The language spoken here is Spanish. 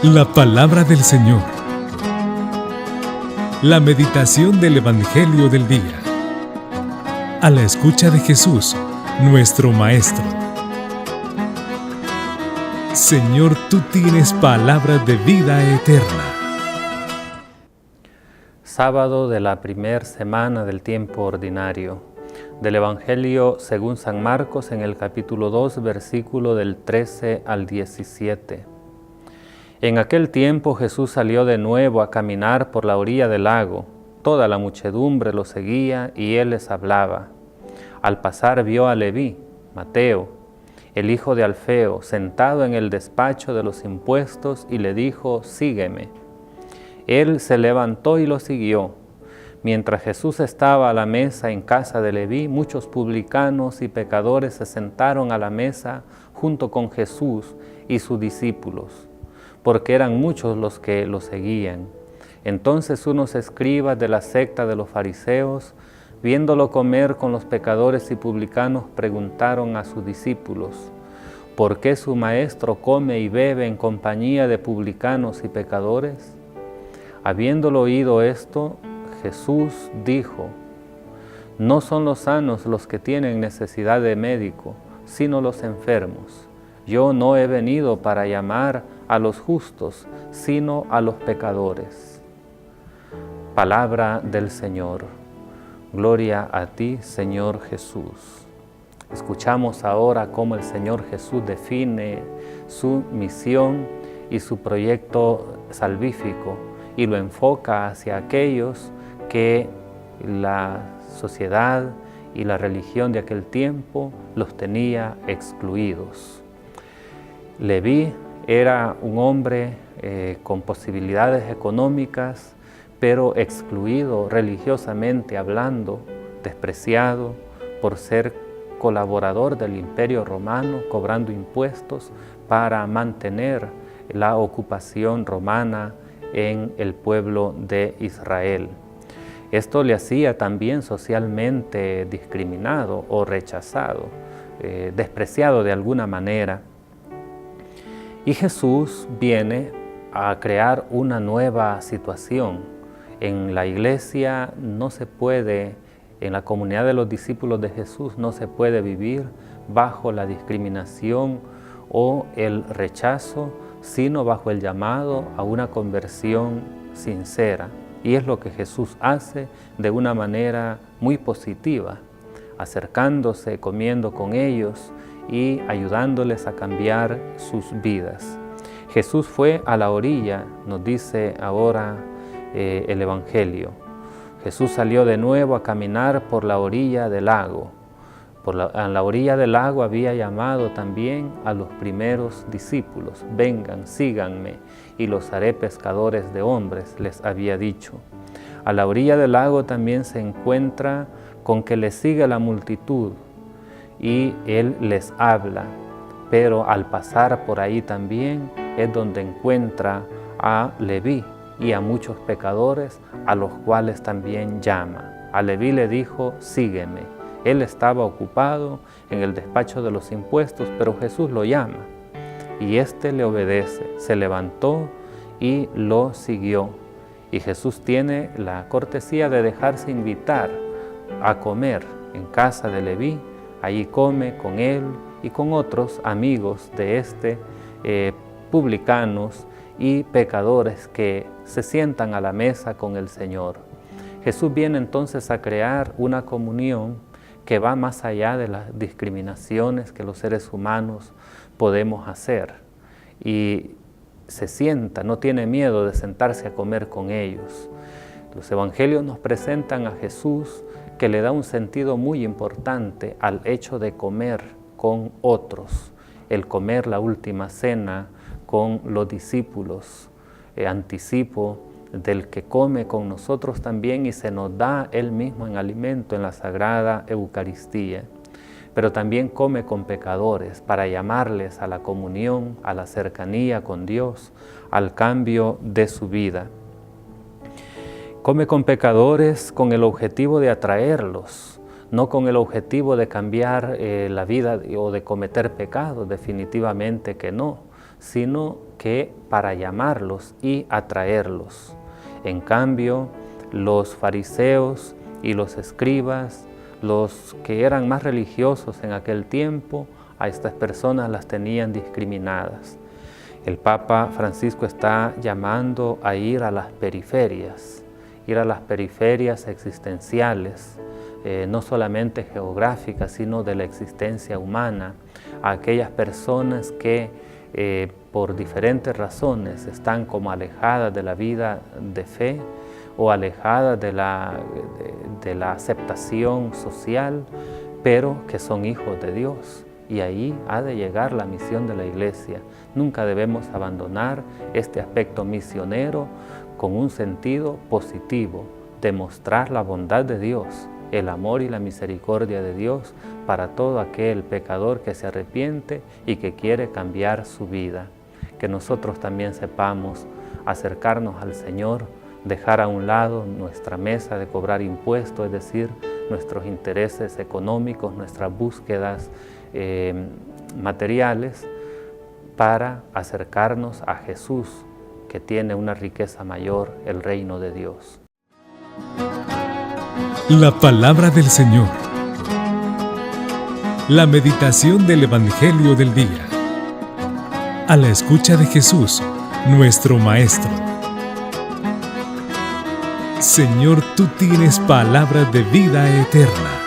La palabra del Señor. La meditación del Evangelio del día. A la escucha de Jesús, nuestro Maestro. Señor, tú tienes palabras de vida eterna. Sábado de la primera semana del tiempo ordinario. Del Evangelio según San Marcos en el capítulo 2, versículo del 13 al 17. En aquel tiempo Jesús salió de nuevo a caminar por la orilla del lago. Toda la muchedumbre lo seguía y él les hablaba. Al pasar vio a Leví, Mateo, el hijo de Alfeo, sentado en el despacho de los impuestos y le dijo, sígueme. Él se levantó y lo siguió. Mientras Jesús estaba a la mesa en casa de Leví, muchos publicanos y pecadores se sentaron a la mesa junto con Jesús y sus discípulos, porque eran muchos los que lo seguían. Entonces unos escribas de la secta de los fariseos, viéndolo comer con los pecadores y publicanos, preguntaron a sus discípulos, ¿por qué su maestro come y bebe en compañía de publicanos y pecadores? Habiéndolo oído esto, Jesús dijo, no son los sanos los que tienen necesidad de médico, sino los enfermos. Yo no he venido para llamar a los justos, sino a los pecadores. Palabra del Señor. Gloria a ti, Señor Jesús. Escuchamos ahora cómo el Señor Jesús define su misión y su proyecto salvífico y lo enfoca hacia aquellos que la sociedad y la religión de aquel tiempo los tenía excluidos. Leví era un hombre con posibilidades económicas, pero excluido religiosamente hablando, despreciado por ser colaborador del Imperio Romano, cobrando impuestos para mantener la ocupación romana en el pueblo de Israel. Esto le hacía también socialmente discriminado o rechazado, despreciado de alguna manera. Y Jesús viene a crear una nueva situación. En la iglesia no se puede, en la comunidad de los discípulos de Jesús no se puede vivir bajo la discriminación o el rechazo, sino bajo el llamado a una conversión sincera. Y es lo que Jesús hace de una manera muy positiva, acercándose, comiendo con ellos y ayudándoles a cambiar sus vidas. Jesús fue a la orilla, nos dice ahora el Evangelio. Jesús salió de nuevo a caminar por la orilla del lago. A la orilla del lago había llamado también a los primeros discípulos. Vengan, síganme, y los haré pescadores de hombres, les había dicho. A la orilla del lago también se encuentra con que le sigue la multitud, y Él les habla. Pero al pasar por ahí también es donde encuentra a Leví y a muchos pecadores, a los cuales también llama. A Leví le dijo, sígueme. Él estaba ocupado en el despacho de los impuestos, pero Jesús lo llama y éste le obedece. Se levantó y lo siguió. Y Jesús tiene la cortesía de dejarse invitar a comer en casa de Leví. Allí come con él y con otros amigos de publicanos y pecadores que se sientan a la mesa con el Señor. Jesús viene entonces a crear una comunión que va más allá de las discriminaciones que los seres humanos podemos hacer. Y se sienta, no tiene miedo de sentarse a comer con ellos. Los evangelios nos presentan a Jesús que le da un sentido muy importante al hecho de comer con otros, el comer la última cena con los discípulos, anticipo del que come con nosotros también y se nos da Él mismo en alimento en la Sagrada Eucaristía. Pero también come con pecadores para llamarles a la comunión, a la cercanía con Dios, al cambio de su vida. Come con pecadores con el objetivo de atraerlos, no con el objetivo de cambiar la vida o de cometer pecados, definitivamente que no, sino que para llamarlos y atraerlos. En cambio, los fariseos y los escribas, los que eran más religiosos en aquel tiempo, a estas personas las tenían discriminadas. El Papa Francisco está llamando a ir a las periferias existenciales, no solamente geográficas, sino de la existencia humana, a aquellas personas que por diferentes razones están como alejadas de la vida de fe o alejadas de la aceptación social, pero que son hijos de Dios. Y ahí ha de llegar la misión de la Iglesia. Nunca debemos abandonar este aspecto misionero con un sentido positivo, demostrar la bondad de Dios, el amor y la misericordia de Dios para todo aquel pecador que se arrepiente y que quiere cambiar su vida. Que nosotros también sepamos acercarnos al Señor, dejar a un lado nuestra mesa de cobrar impuestos, es decir, nuestros intereses económicos, nuestras búsquedas materiales, para acercarnos a Jesús, que tiene una riqueza mayor, el reino de Dios. La palabra del Señor. La meditación del Evangelio del día. A la escucha de Jesús, nuestro Maestro. Señor, tú tienes palabras de vida eterna.